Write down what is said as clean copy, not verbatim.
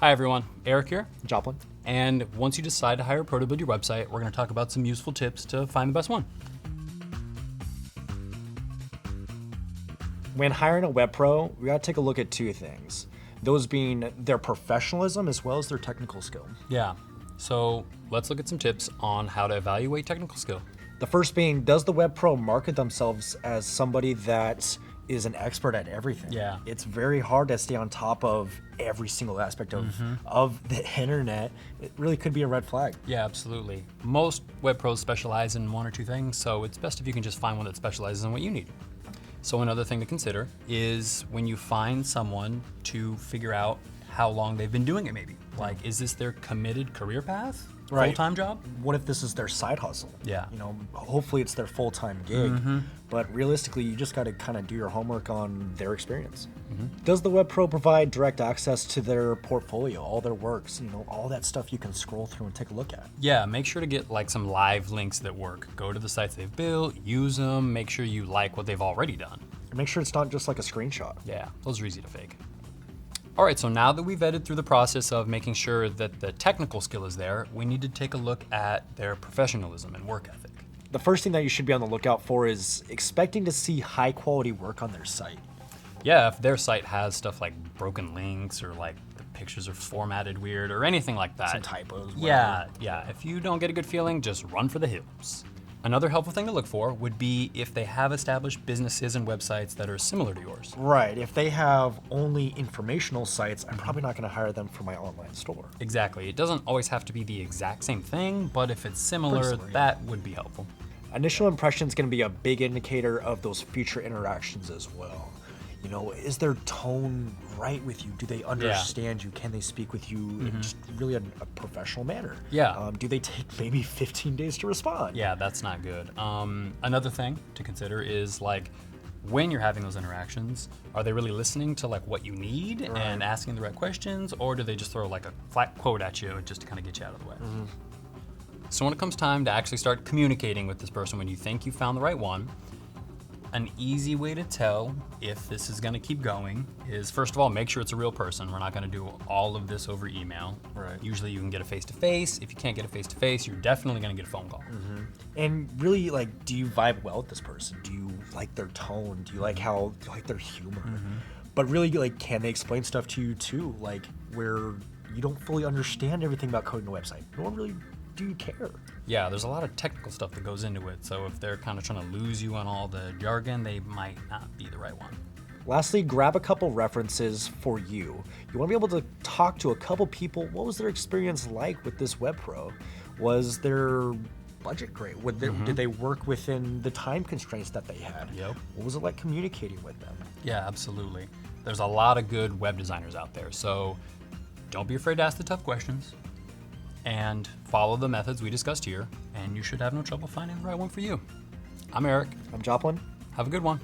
Hi everyone, Eric here. Joplin. And once you decide to hire a pro to build your website, we're going to talk about some useful tips to find the best one. When hiring a web pro, we got to take a look at two things. Those being their professionalism as well as their technical skill. Yeah, so let's look at some tips on how to evaluate technical skill. The first being, does the web pro market themselves as somebody that is an expert at everything? Yeah. It's very hard to stay on top of every single aspect of the internet. It really could be a red flag. Yeah, absolutely. Most web pros specialize in one or two things, so it's best if you can just find one that specializes in what you need. So another thing to consider is when you find someone to figure out how long they've been doing it maybe. Like, is this their committed career path? Right. Full-time job? What if this is their side hustle? Yeah. You know, hopefully it's their full-time gig, but realistically, you just got to kind of do your homework on their experience. Does the web pro provide direct access to their portfolio, all their works, all that stuff you can scroll through and take a look at? Yeah, make sure to get like some live links that work. Go to the sites they've built, use them, make sure you like what they've already done. And make sure it's not just like a screenshot. Yeah, those are easy to fake. All right, so now that we've vetted through the process of making sure that the technical skill is there, we need to take a look at their professionalism and work ethic. The first thing that you should be on the lookout for is expecting to see high quality work on their site. Yeah, if their site has stuff like broken links or like the pictures are formatted weird or anything like that. Some typos. Yeah. If you don't get a good feeling, just run for the hills. Another helpful thing to look for would be if they have established businesses and websites that are similar to yours. Right. If they have only informational sites, I'm probably not going to hire them for my online store. Exactly. It doesn't always have to be the exact same thing, but if it's similar, Pretty similar, yeah. that would be helpful. Initial impression is going to be a big indicator of those future interactions as well. Is their tone right with you? Do they understand you? Can they speak with you in just really a professional manner? Yeah. Do they take maybe 15 days to respond? Yeah, that's not good. Another thing to consider is like when you're having those interactions, are they really listening to like what you need and asking the right questions, or do they just throw like a flat quote at you just to kind of get you out of the way? So when it comes time to actually start communicating with this person when you think you found the right one, an easy way to tell if this is going to keep going is, first of all, make sure it's a real person. We're not going to do all of this over email. Right. Usually you can get a face-to-face. If you can't get a face-to-face, you're definitely going to get a phone call. And really, do you vibe well with this person? Do you like their tone? Do you like their humor? But really, can they explain stuff to you too? Like, where you don't fully understand everything about coding a website. Nor really do you care. Yeah, there's a lot of technical stuff that goes into it. So if they're kind of trying to lose you on all the jargon, they might not be the right one. Lastly, grab a couple references for you. You want to be able to talk to a couple people. What was their experience like with this web pro? Was their budget great? Did they work within the time constraints that they had? Yep. What was it like communicating with them? Yeah, absolutely. There's a lot of good web designers out there. So don't be afraid to ask the tough questions and follow the methods we discussed here, and you should have no trouble finding the right one for you. I'm Eric. I'm Joplin. Have a good one.